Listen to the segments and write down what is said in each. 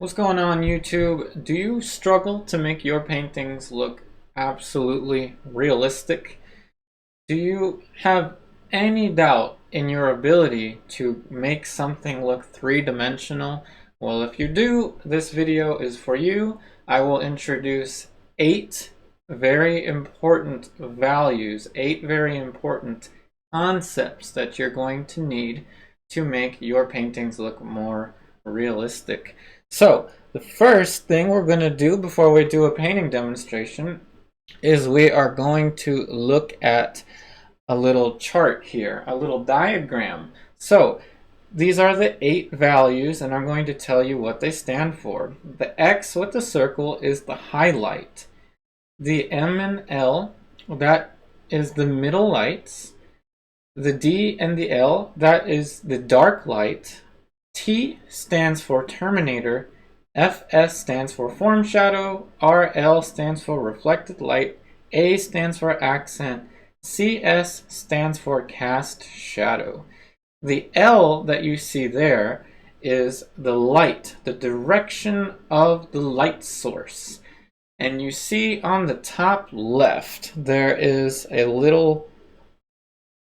What's going on, YouTube? Do you struggle to make your paintings look absolutely realistic? Do you have any doubt in your ability to make something look three-dimensional? Well, if you do, this video is for you. I will introduce 8 very important values, 8 very important concepts that you're going to need to make your paintings look more realistic. So, the first thing we're going to do before we do a painting demonstration is we are going to look at a little chart here, a little diagram. So, these are the 8 values, and I'm going to tell you what they stand for. The X with the circle is the highlight. The M and L, that is the middle lights. The D and the L, that is the dark light. T stands for terminator. FS stands for form shadow. RL stands for reflected light. A stands for accent. CS stands for cast shadow. The L that you see there is the light, the direction of the light source. And you see on the top left, there is a little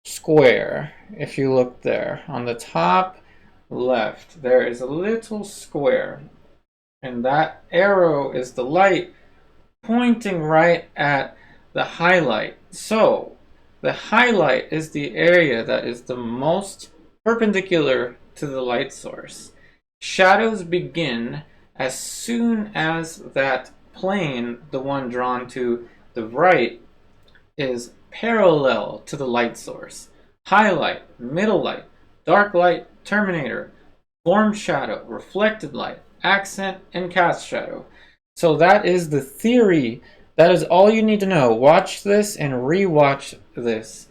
square. If you look there, on the top left, there is a little square. And that arrow is the light pointing right at the highlight. So, the highlight is the area that is the most perpendicular to the light source. Shadows begin as soon as that plane, the one drawn to the right, is parallel to the light source. Highlight, middle light, dark light, terminator, form shadow, reflected light, accent, and cast shadow. So that is the theory. That is all you need to know. Watch this and re-watch this.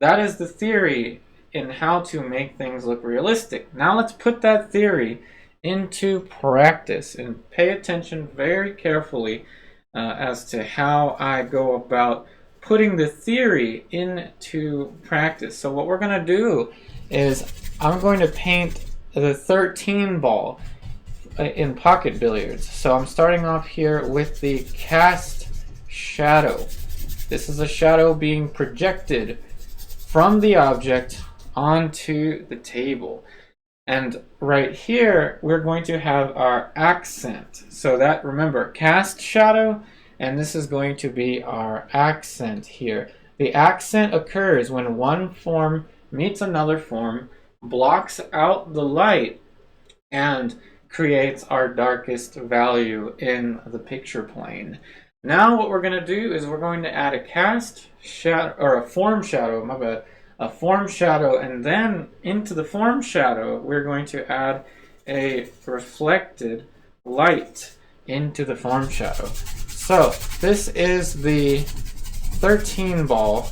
That is the theory in how to make things look realistic. Now let's put that theory into practice and pay attention very carefully as to how I go about putting the theory into practice. So what we're going to do is I'm going to paint the 13 ball in pocket billiards. So I'm starting off here with the cast shadow. This is a shadow being projected from the object onto the table. And right here, we're going to have our accent. So that, remember, cast shadow, and this is going to be our accent here. The accent occurs when one form meets another form, blocks out the light, and creates our darkest value in the picture plane. Now what we're going to do is we're going to add a cast shadow, or a form shadow, my bad, a form shadow, and then into the form shadow we're going to add a reflected light into the form shadow. So this is the 13 ball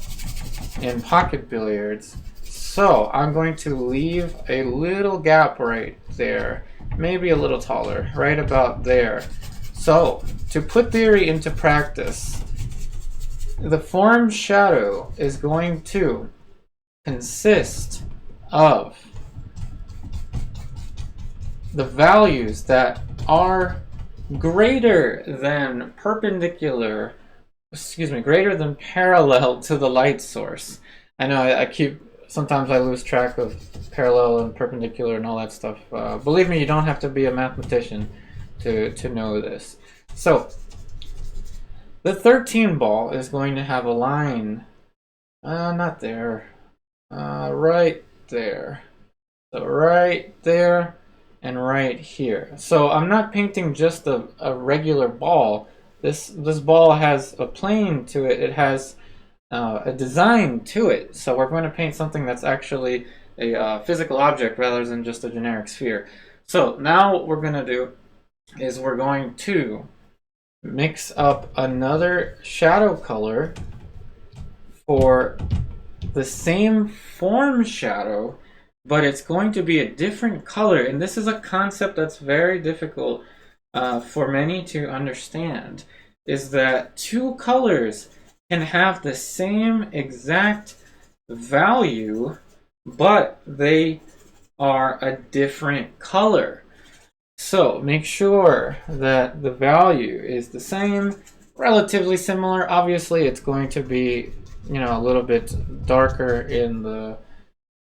in pocket billiards. So I'm going to leave a little gap right there, maybe a little taller, right about there. So to put theory into practice, the form shadow is going to consist of the values that are greater than perpendicular, greater than parallel to the light source. I know sometimes I lose track of parallel and perpendicular and all that stuff. Believe me, you don't have to be a mathematician to know this. So, the 13 ball is going to have a line, not there, right there. So right there and right here. So I'm not painting just a regular ball. This ball has a plane to it. It has a design to it. So we're going to paint something that's actually a physical object rather than just a generic sphere. So now what we're going to do is we're going to mix up another shadow color for the same form shadow, but it's going to be a different color. And this is a concept that's very difficult for many to understand, is that two colors can have the same exact value, but they are a different color. So make sure that the value is the same, relatively similar. Obviously, it's going to be, you know, a little bit darker in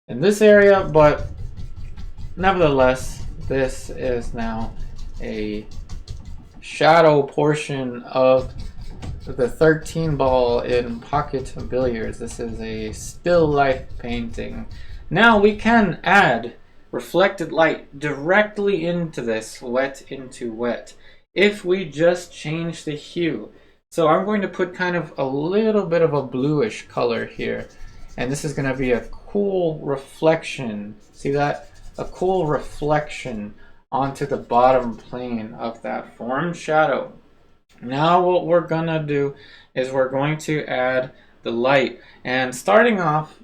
this area, but nevertheless, this is now a shadow portion of the 13 ball in pocket billiards. This is a still life painting. Now we can add reflected light directly into this, wet into wet, if we just change the hue. So I'm going to put kind of a little bit of a bluish color here, and this is going to be a cool reflection. See that? A cool reflection onto the bottom plane of that formed shadow. Now what we're gonna do is we're going to add the light, and starting off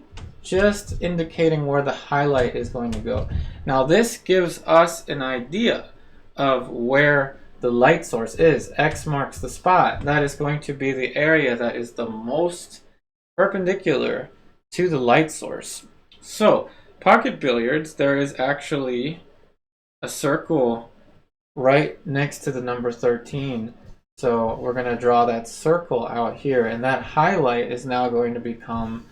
just indicating where the highlight is going to go. Now this gives us an idea of where the light source is. X marks the spot. That is going to be the area that is the most perpendicular to the light source. So pocket billiards, there is actually a circle right next to the number 13. So we're going to draw that circle out here, and that highlight is now going to become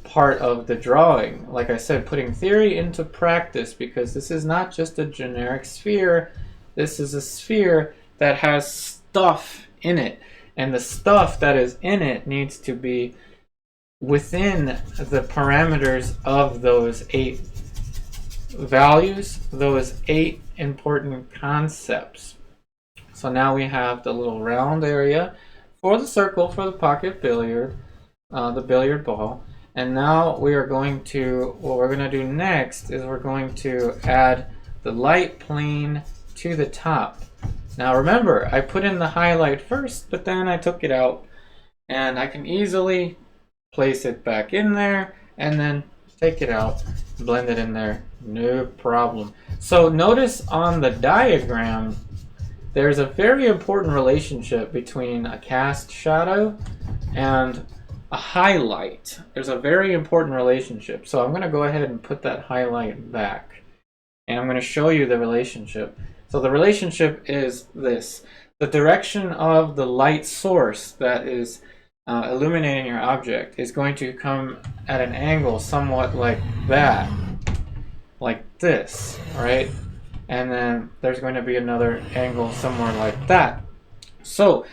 part of the drawing. Like I said, putting theory into practice, because this is not just a generic sphere. This is a sphere that has stuff in it, and the stuff that is in it needs to be within the parameters of those 8 values, those 8 important concepts. So now we have the little round area for the circle for the pocket billiard, the billiard ball. And now we are going to, what we're going to do next is we're going to add the light plane to the top. Now remember, I put in the highlight first, but then I took it out, and I can easily place it back in there and then take it out, blend it in there, no problem. So notice on the diagram, there's a very important relationship between a cast shadow and a highlight. There's a very important relationship. So I'm going to go ahead and put that highlight back, and I'm going to show you the relationship. So the relationship is this. The direction of the light source that is illuminating your object is going to come at an angle somewhat like that, like this, right? And then there's going to be another angle somewhere like that. So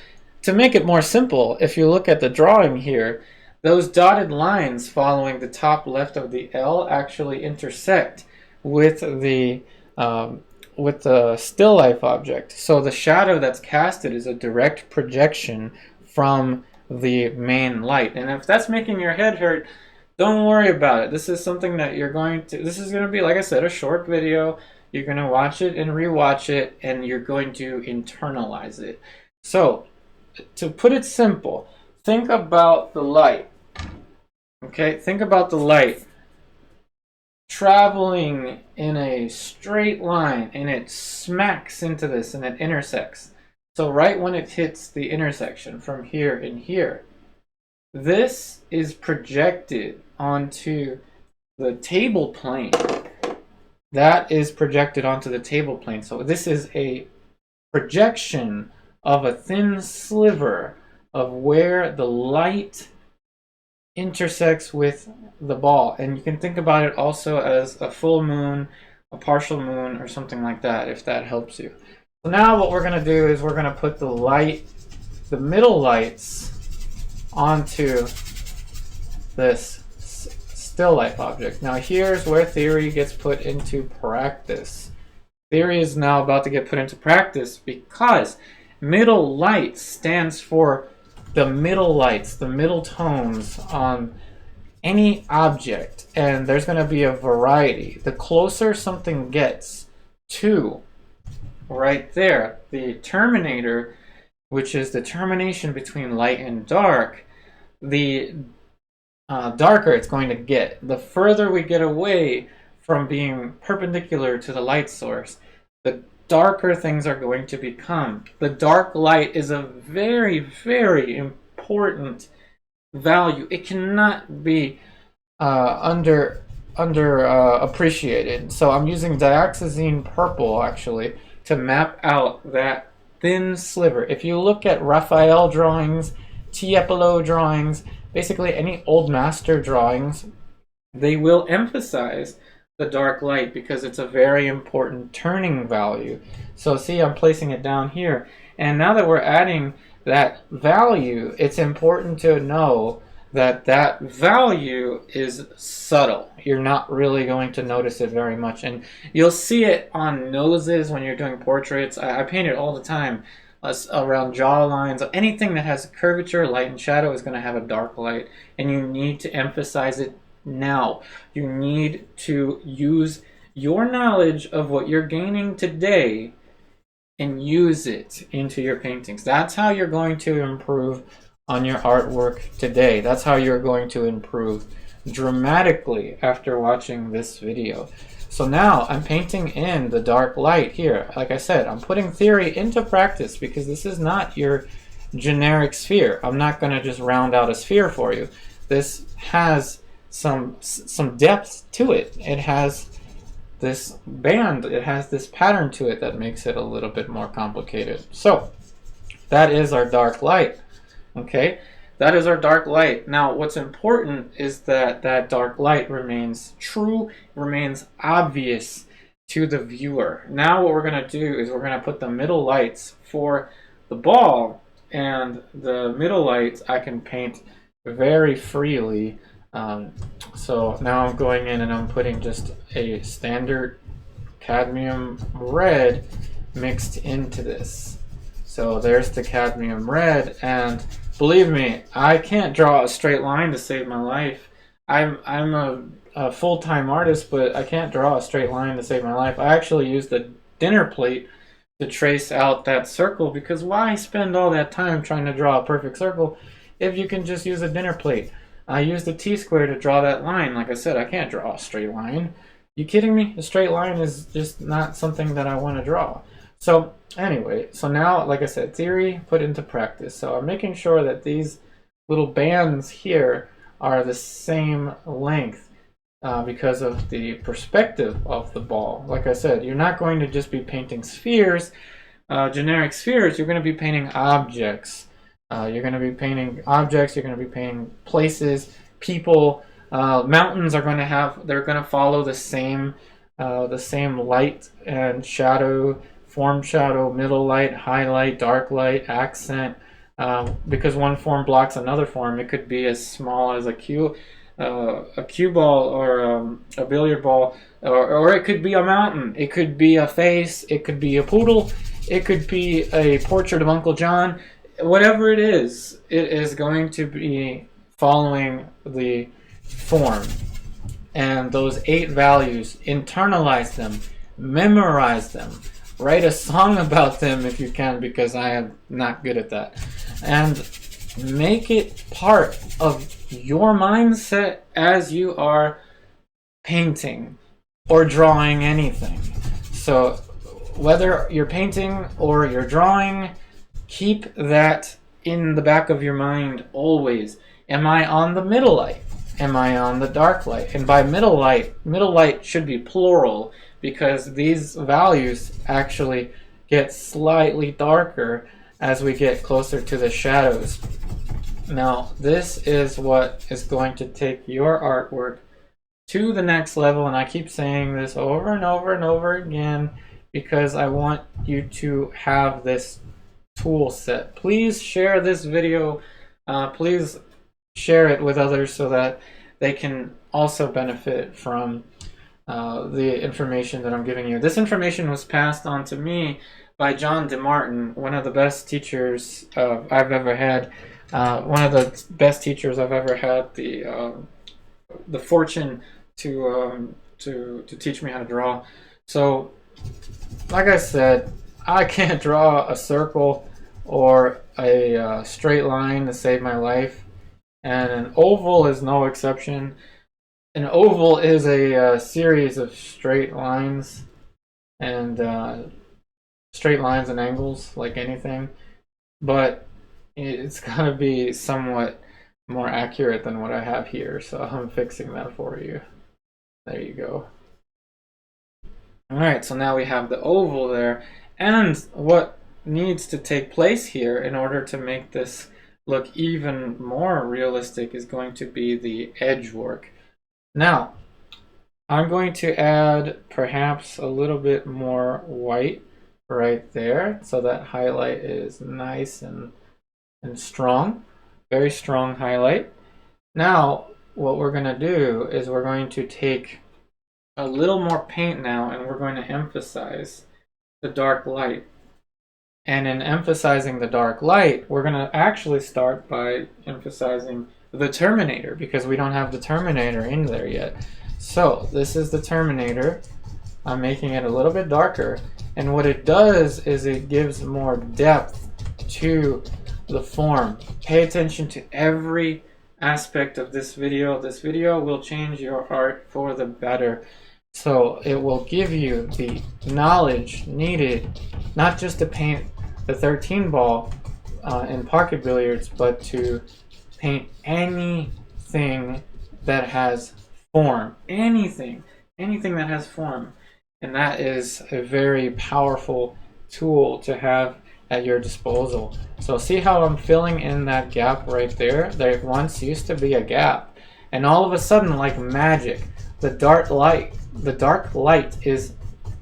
to make it more simple, if you look at the drawing here, those dotted lines following the top left of the L actually intersect with the still life object. So the shadow that's casted is a direct projection from the main light. And if that's making your head hurt, don't worry about it. This is something that this is going to be, like I said, a short video. You're going to watch it and rewatch it, and you're going to internalize it. So, to put it simple, think about the light. Okay, think about the light traveling in a straight line, and it smacks into this, and it intersects. So right when it hits the intersection from here and here, this is projected onto the table plane. That is projected onto the table plane. So this is a projection of a thin sliver of where the light intersects with the ball. And you can think about it also as a full moon, a partial moon, or something like that, if that helps you. So now what we're going to do is we're going to put the middle lights onto this still life object. Now here's where theory gets put into practice. Theory is now about to get put into practice because middle light stands for the middle lights, the middle tones on any object, and there's going to be a variety. The closer something gets to right there, the terminator, which is the termination between light and dark, the darker it's going to get. The further we get away from being perpendicular to the light source, the darker things are going to become. The dark light is a very, very important value. It cannot be appreciated. So I'm using dioxazine purple actually to map out that thin sliver. If you look at Raphael drawings, Tiepolo drawings, basically any old master drawings, they will emphasize the dark light because it's a very important turning value. So see, I'm placing it down here. And now that we're adding that value, it's important to know that that value is subtle. You're not really going to notice it very much. And you'll see it on noses when you're doing portraits. I paint it all the time around jaw lines. Anything that has curvature, light, and shadow is going to have a dark light. And you need to emphasize it now. You need to use your knowledge of what you're gaining today and use it into your paintings. That's how you're going to improve on your artwork today. That's how you're going to improve dramatically after watching this video. So now I'm painting in the dark light here. Like I said, I'm putting theory into practice because this is not your generic sphere. I'm not going to just round out a sphere for you. This has some depth to it. It has this band, it has this pattern to it that makes it a little bit more complicated. So that is our dark light. Okay, that is our dark light. Now what's important is that that dark light remains true, remains obvious to the viewer. Now what we're going to do is we're going to put the middle lights for the ball, and the middle lights I can paint very freely. So now I'm going in and I'm putting just a standard cadmium red mixed into this. So there's the cadmium red, and believe me, I can't draw a straight line to save my life. I'm a full-time artist, but I can't draw a straight line to save my life. I actually used a dinner plate to trace out that circle, because why spend all that time trying to draw a perfect circle if you can just use a dinner plate? I used a T-square to draw that line. Like I said, I can't draw a straight line. You kidding me? A straight line is just not something that I want to draw. So anyway, so now, like I said, theory put into practice. So I'm making sure that these little bands here are the same length because of the perspective of the ball. Like I said, you're not going to just be painting spheres, generic spheres. You're going to be painting objects. You're going to be painting objects, you're going to be painting places, people. Mountains are going to have, they're going to follow the same light and shadow, form shadow, middle light, highlight, dark light, accent, because one form blocks another form. It could be as small as a cue ball or a billiard ball, or it could be a mountain, it could be a face, it could be a poodle, it could be a portrait of Uncle John. Whatever it is going to be following the form. And those 8 values, internalize them, memorize them, write a song about them if you can, because I am not good at that. And make it part of your mindset as you are painting or drawing anything. So whether you're painting or you're drawing, keep that in the back of your mind always. Am I on the middle light? Am I on the dark light? And by middle light should be plural, because these values actually get slightly darker as we get closer to the shadows. Now, this is what is going to take your artwork to the next level, and I keep saying this over and over and over again because I want you to have this tool set. Please share this video. Please share it with others so that they can also benefit from the information that I'm giving you. This information was passed on to me by John DeMartin, one of the best teachers I've ever had. One of the best teachers I've ever had the fortune to teach me how to draw. So, like I said, I can't draw a circle or a straight line to save my life, and an oval is no exception. An oval is a series of straight lines and angles, like anything, but it's gotta be somewhat more accurate than what I have here, so I'm fixing that for you. There you go. Alright, so now we have the oval there, And what needs to take place here in order to make this look even more realistic is going to be the edge work. Now, I'm going to add perhaps a little bit more white right there so that highlight is nice and strong, very strong highlight. Now, what we're going to do is we're going to take a little more paint now and we're going to emphasize the dark light. And in emphasizing the dark light, we're going to actually start by emphasizing the Terminator because we don't have the Terminator in there yet. So this is the Terminator. I'm making it a little bit darker. And what it does is it gives more depth to the form. Pay attention to every aspect of this video. This video will change your art for the better. So it will give you the knowledge needed, not just to paint the 13 ball in pocket billiards, but to paint anything that has form. Anything that has form. And that is a very powerful tool to have at your disposal. So see how I'm filling in that gap right there? There once used to be a gap. And all of a sudden, like magic, the dark light is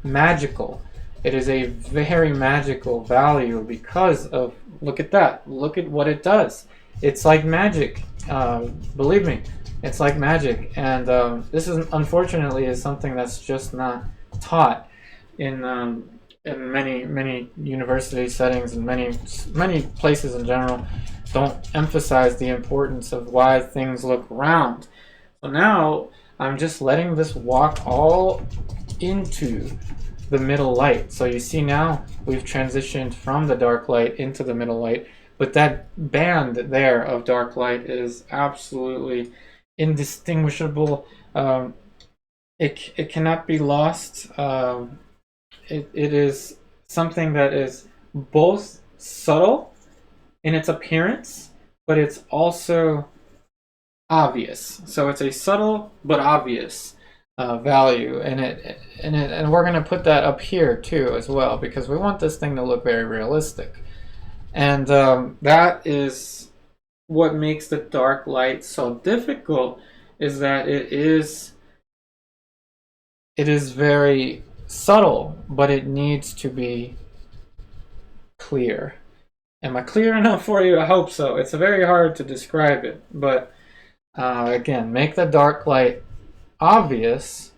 magical. It is a very magical value because of, look at that. Look at what it does. It's like magic. Believe me, it's like magic. And this is unfortunately is something that's just not taught in many university settings and many places in general. Don't emphasize the importance of why things look round. So now I'm just letting this walk all into the middle light. So you see now we've transitioned from the dark light into the middle light, but that band there of dark light is absolutely indistinguishable. It cannot be lost. It is something that is both subtle in its appearance, but it's also obvious. So it's a subtle but obvious value, and we're going to put that up here too as well because we want this thing to look very realistic. And that is what makes the dark light so difficult, is that it is very subtle, but it needs to be clear. Am I clear enough for you? I hope so. It's very hard to describe it, but again, make the dark light obvious,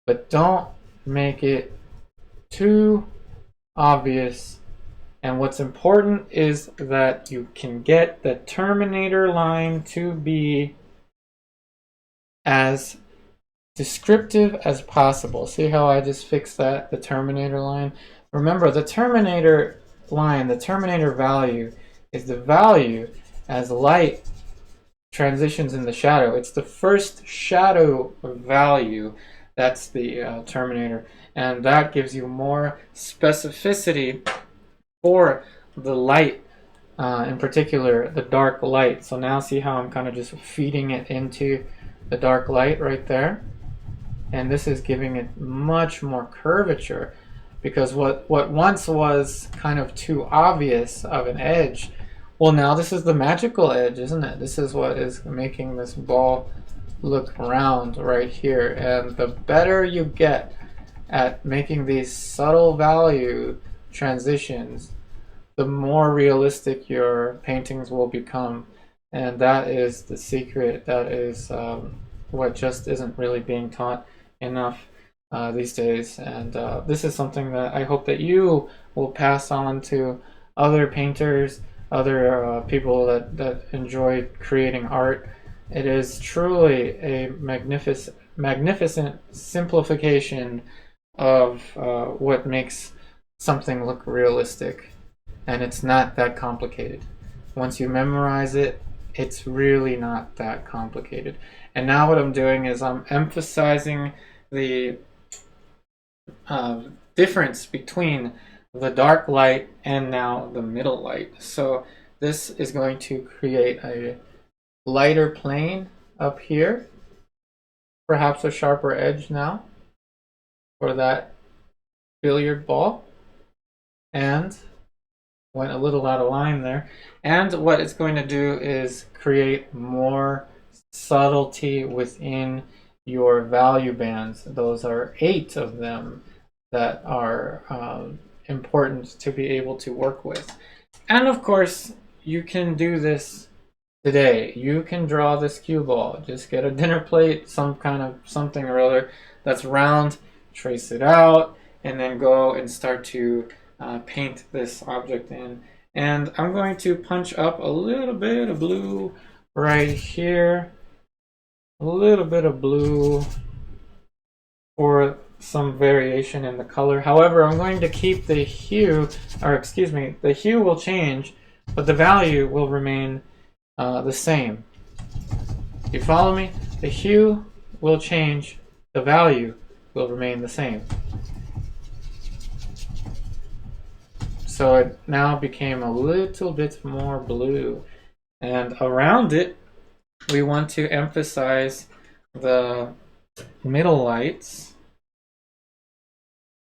but don't make it too obvious. And what's important is that you can get the Terminator line to be as descriptive as possible. See how I just fixed that, the Terminator line? Remember, the Terminator line, the Terminator value, is the value as light transitions in the shadow. It's the first shadow value. That's the Terminator. And that gives you more specificity for the light, in particular, the dark light. So now see how I'm kind of just feeding it into the dark light right there? And this is giving it much more curvature, because what once was kind of too obvious of an edge, well, now this is the magical edge, isn't it? This is what is making this ball look round right here. And the better you get at making these subtle value transitions, the more realistic your paintings will become. And that is the secret. That is what just isn't really being taught enough these days. And this is something that I hope that you will pass on to other painters, other people that enjoy creating art. It is truly a magnificent simplification of what makes something look realistic. And it's not that complicated. Once you memorize it, it's really not that complicated. And now what I'm doing is I'm emphasizing the difference between the dark light and now the middle light. So this is going to create a lighter plane up here, perhaps a sharper edge now for that billiard ball. and went a little out of line there. And what it's going to do is create more subtlety within your value bands. Those are 8 of them that are important to be able to work with. And of course, you can do this today. You can draw this cue ball. Just get a dinner plate, some kind of something or other that's round, trace it out, and then go and start to paint this object in. And I'm going to punch up a little bit of blue right here, a little bit of blue for some variation in the color. However, I'm going to keep the hue, or excuse me, the hue will change, but the value will remain the same. You follow me? The hue will change, the value will remain the same. So it now became a little bit more blue. And around it, we want to emphasize the middle lights.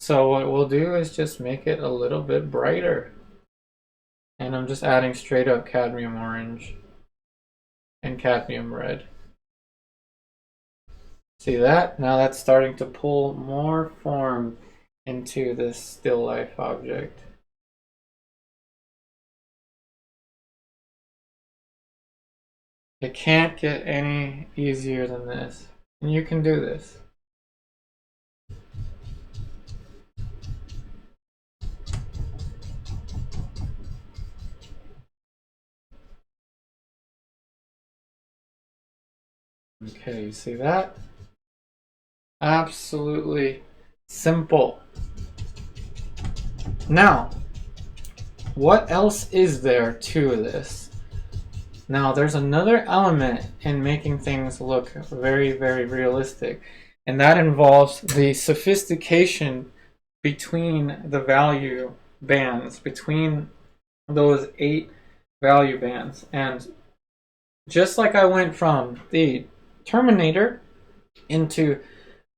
So what we'll do is just make it a little bit brighter. And I'm just adding straight up cadmium orange and cadmium red. See that? Now that's starting to pull more form into this still life object. It can't get any easier than this. And you can do this. Okay, you see that? Absolutely simple. Now, what else is there to this? Now, there's another element in making things look very, very realistic, and that involves the sophistication between the value bands, between those 8 value bands. And just like I went from the Terminator into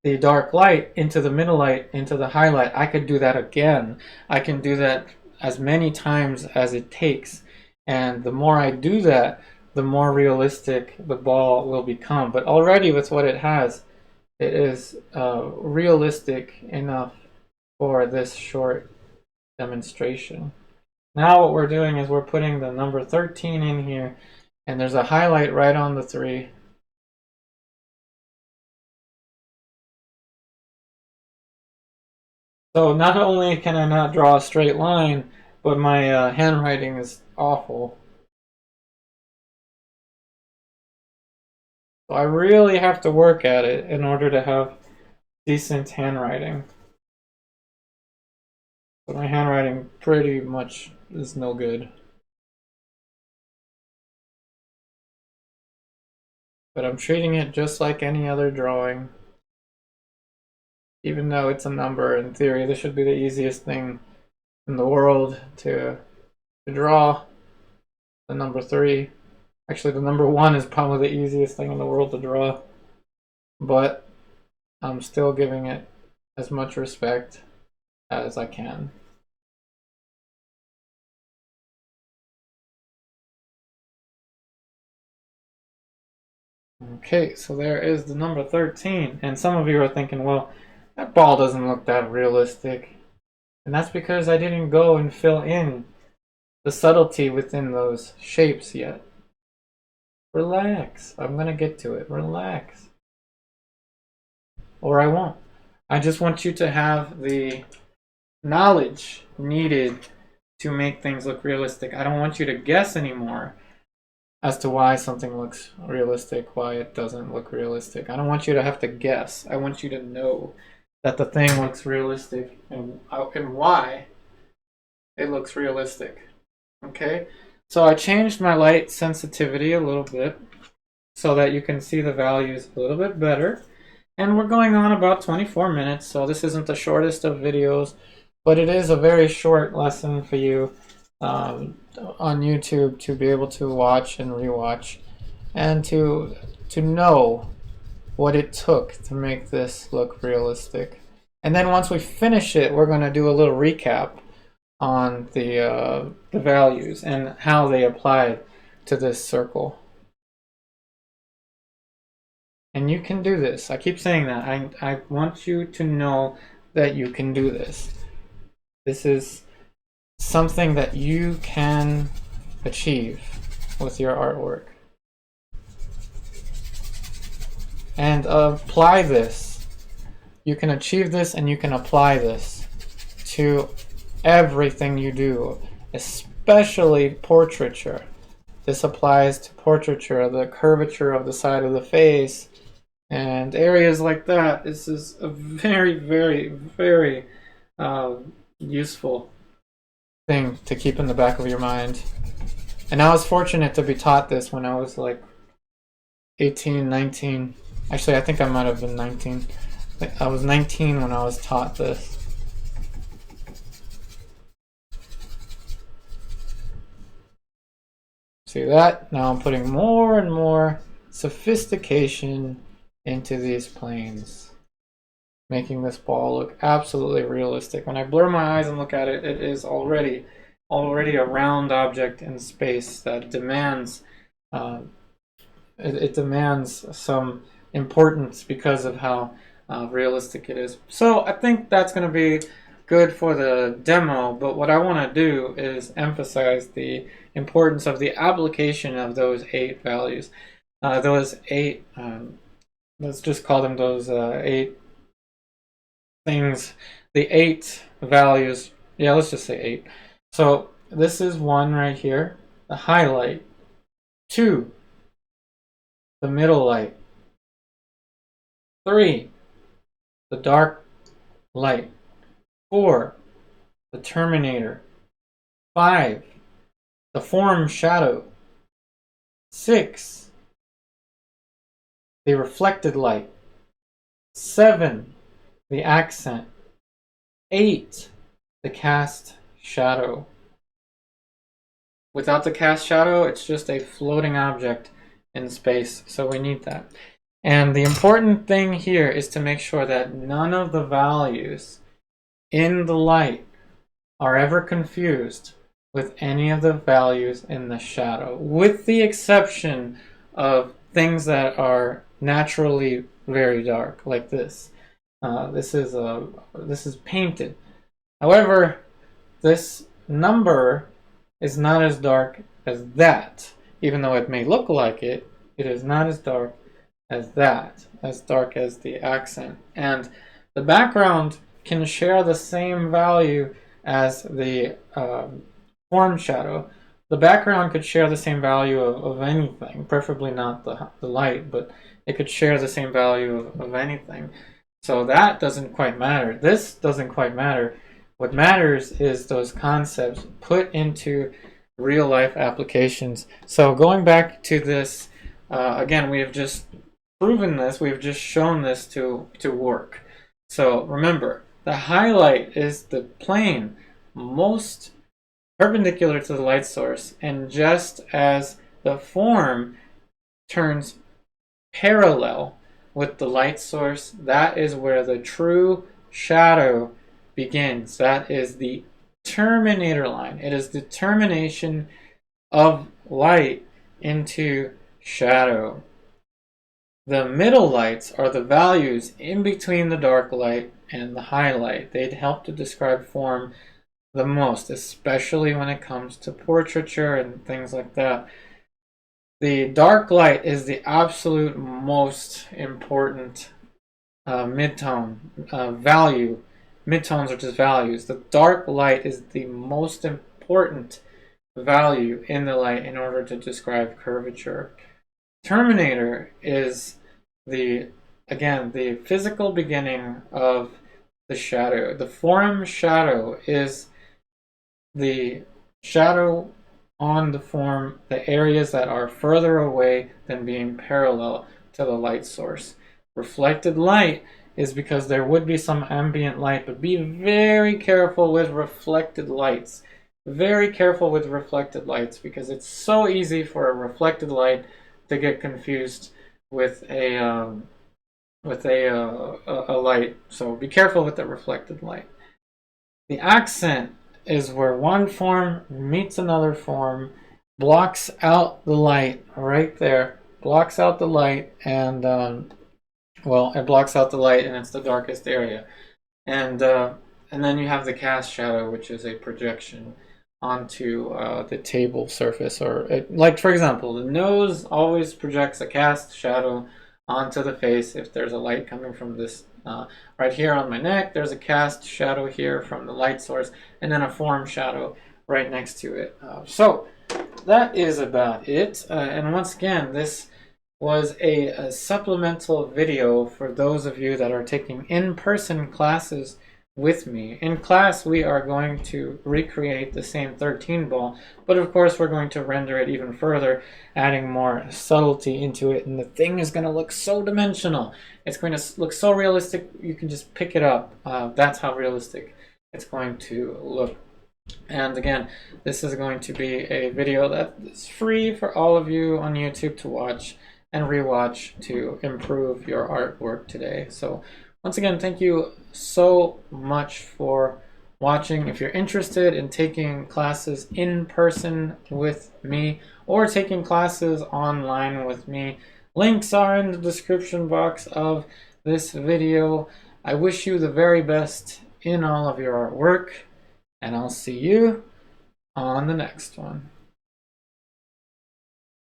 the dark light, into the middle light, into the highlight, I could do that again. I can do that as many times as it takes. And the more I do that, the more realistic the ball will become. But already with what it has, it is realistic enough for this short demonstration. Now what we're doing is we're putting the number 13 in here, and there's a highlight right on the 3. So not only can I not draw a straight line, but my handwriting is awful. So I really have to work at it in order to have decent handwriting. But my handwriting pretty much is no good. But I'm treating it just like any other drawing. Even though it's a number, in theory, this should be the easiest thing in the world to draw. The number 3. Actually, the number 1 is probably the easiest thing in the world to draw. But I'm still giving it as much respect as I can. Okay, so there is the number 13. And some of you are thinking, well, that ball doesn't look that realistic. And that's because I didn't go and fill in the subtlety within those shapes yet. Relax. I'm going to get to it. Relax. Or I won't. I just want you to have the knowledge needed to make things look realistic. I don't want you to guess anymore as to why something looks realistic, why it doesn't look realistic. I don't want you to have to guess. I want you to know that the thing looks realistic and why it looks realistic. Okay? So I changed my light sensitivity a little bit so that you can see the values a little bit better. And we're going on about 24 minutes, so this isn't the shortest of videos, but it is a very short lesson for you on YouTube to be able to watch and rewatch and to know what it took to make this look realistic. And then once we finish it, we're going to do a little recap on the values and how they apply to this circle. And you can do this. I keep saying that. I want you to know that you can do this. This is something that you can achieve with your artwork. And apply this. You can achieve this and you can apply this to everything you do, especially portraiture. This applies to portraiture, the curvature of the side of the face, and areas like that. This is a very, very, very useful thing to keep in the back of your mind. And I was fortunate to be taught this when I was like 18, 19. Actually, I think I might have been 19. I was 19 when I was taught this. See that? Now I'm putting more and more sophistication into these planes, making this ball look absolutely realistic. When I blur my eyes and look at it, it is already a round object in space that demands it demands some importance because of how realistic it is. So I think that's going to be good for the demo, but what I want to do is emphasize the importance of the application of those 8 values. Those 8, let's just call them those 8 things, the 8 values. Yeah, let's just say 8. So this is 1 right here, the highlight. 2, the middle light. 3, the dark light. 4, the terminator. 5, the form shadow. 6, the reflected light. 7, the accent. 8, the cast shadow. Without the cast shadow, it's just a floating object in space, so we need that. And the important thing here is to make sure that none of the values in the light are ever confused with any of the values in the shadow, with the exception of things that are naturally very dark, like this. This is painted. However, this number is not as dark as that. Even though it may look like it, it is not as dark as that, as dark as the accent. And the background can share the same value as the form shadow. The background could share the same value of anything, preferably not the light, but it could share the same value of anything. So that doesn't quite matter. This doesn't quite matter. What matters is those concepts put into real life applications. So going back to this, again, we have just proven this, we've just shown this to work. So remember, the highlight is the plane most perpendicular to the light source, and just as the form turns parallel with the light source, that is where the true shadow begins. That is the terminator line. It is the termination of light into shadow. The middle lights are the values in between the dark light and the highlight. They'd help to describe form the most, especially when it comes to portraiture and things like that. The dark light is the absolute most important midtone value. Midtones are just values. The dark light is the most important value in the light in order to describe curvature. Terminator is the physical beginning of the shadow. The form shadow is the shadow on the form, the areas that are further away than being parallel to the light source. Reflected light is because there would be some ambient light, but be very careful with reflected lights. Very careful with reflected lights, because it's so easy for a reflected light to get confused with a light. So be careful with the reflected light. The accent is where one form meets another form, blocks out the light right there, blocks out the light, and well, it blocks out the light, and it's the darkest area. And then you have the cast shadow, which is a projection onto the table surface, or like for example, the nose always projects a cast shadow onto the face if there's a light coming from this. Right here on my neck, there's a cast shadow here from the light source, and then a form shadow right next to it. So that is about it. And once again, this was a supplemental video for those of you that are taking in-person classes with me. In class, we are going to recreate the same 13 ball, but of course we're going to render it even further, adding more subtlety into it, and the thing is going to look so dimensional. It's going to look so realistic, you can just pick it up. That's how realistic it's going to look. And again, this is going to be a video that is free for all of you on YouTube to watch and rewatch to improve your artwork today. So once again, thank you so much for watching. If you're interested in taking classes in person with me or taking classes online with me, links are in the description box of this video. I wish you the very best in all of your artwork, and I'll see you on the next one.